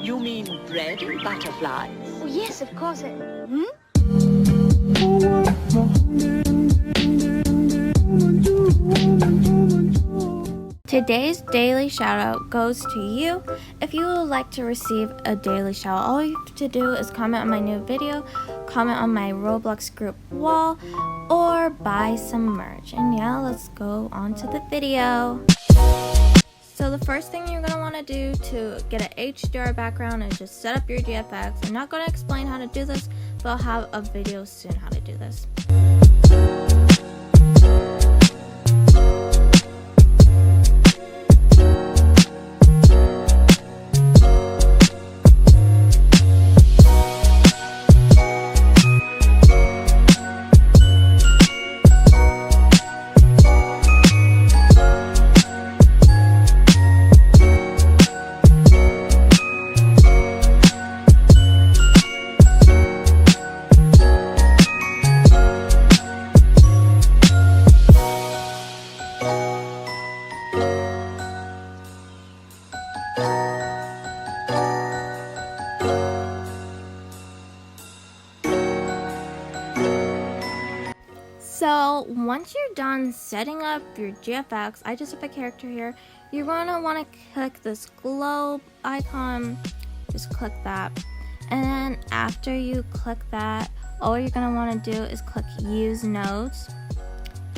You mean bread and butterflies? Oh, yes, of course. Today's daily shoutout goes to you. If you would like to receive a daily shoutout, all you have to do is comment on my new video, comment on my Roblox group wall, or buy some merch. And yeah, let's go on to the video. So the first thing you're going to want to do to get an HDRI background is just set up your GFX. I'm not going to explain how to do this, but I'll have a video soon how to do this. So once you're done setting up your GFX, I just have a character here, you're going to want to click this globe icon, just click that, and then after you click that, all you're going to want to do is click use nodes,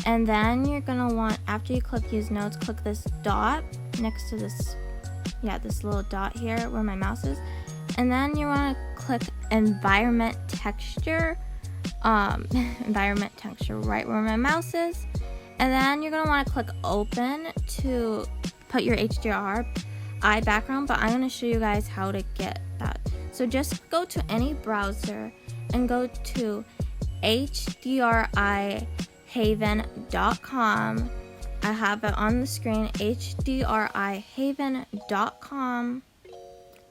and then you're going to want, after you click use nodes, click this dot next to this, this little dot here where my mouse is, and then you want to click environment texture right where my mouse is, and then you're going to want to click open to put your HDRI background, but I'm going to show you guys how to get that. So just go to any browser and go to HDRIHaven.com. I have it on the screen, HDRIHaven.com,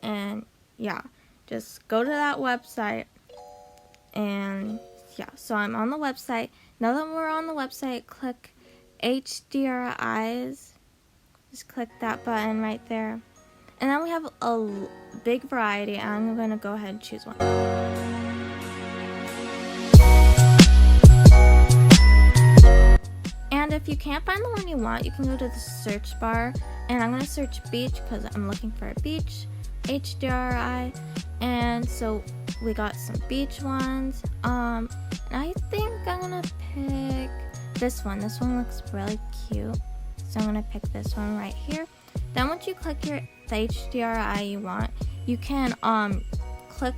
and yeah, just go to that website. And yeah, so I'm on the website. Now that we're on the website, click HDRIs. Just click that button right there. And then we have a big variety. I'm going to go ahead and choose one. And if you can't find the one you want, you can go to the search bar. And I'm going to search beach because I'm looking for a beach. HDRI. And so we got some beach ones. I think I'm gonna pick this one. This one looks really cute, so I'm gonna pick this one right here. Then once you click the HDRI you want, you can click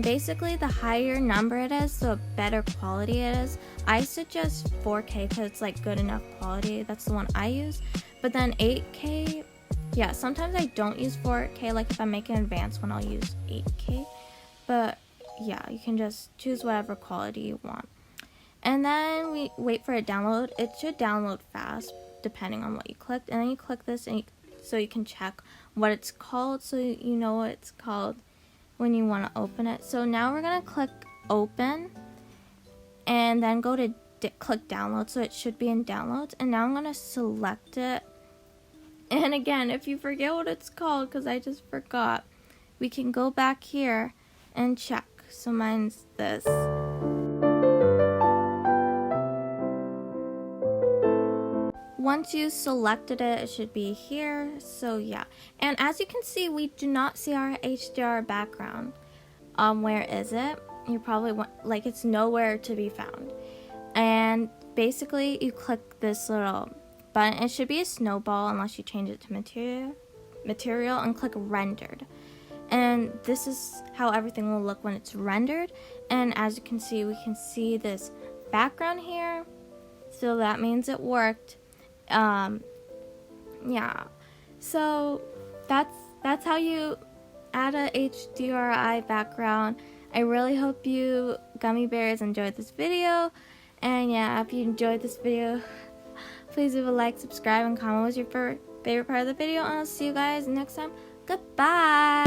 basically the higher number it is, the better quality it is. I suggest 4K because it's like good enough quality. That's the one I use. But then 8K. Yeah, sometimes I don't use 4K, like if I'm making an advanced one, I'll use 8K. But yeah, you can just choose whatever quality you want. And then we wait for it to download. It should download fast, depending on what you clicked. And then you click this, and so you can check what it's called, so you know what it's called when you want to open it. So now we're going to click open, and then go to click download, so it should be in downloads. And now I'm going to select it. And again, if you forget what it's called, because I just forgot, we can go back here and check. So mine's this. Once you selected it, it should be here. So yeah. And as you can see, we do not see our HDR background. Where is it? You probably want, like, it's nowhere to be found. And basically, you click this little button. It should be a snowball unless you change it to material and click rendered. And this is how everything will look when it's rendered. And as you can see, we can see this background here, so that means it worked. Yeah, so that's how you add a HDRI background. I really hope you gummy bears enjoyed this video. And yeah, if you enjoyed this video, please leave a like, subscribe, and comment what was your favorite part of the video, and I'll see you guys next time. Goodbye!